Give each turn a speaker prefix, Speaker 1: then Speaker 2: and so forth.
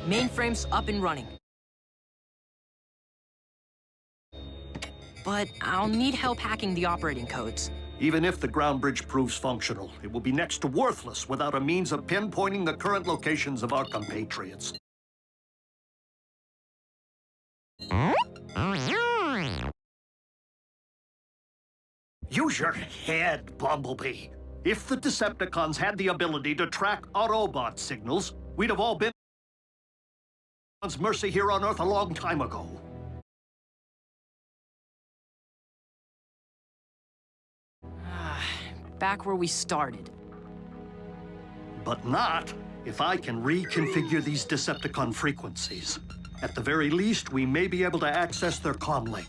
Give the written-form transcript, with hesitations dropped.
Speaker 1: Mainframe's up and running. But I'll need help hacking the operating codes.
Speaker 2: Even if the ground bridge proves functional, it will be next to worthless without a means of pinpointing the current locations of our compatriots. Use your head, Bumblebee. If the Decepticons had the ability to track Autobot signals, we'd have all been at mercy here on Earth a long time ago.
Speaker 1: Back where we started.
Speaker 2: But not if I can reconfigure these Decepticon frequencies. At the very least, we may be able to access their comm link.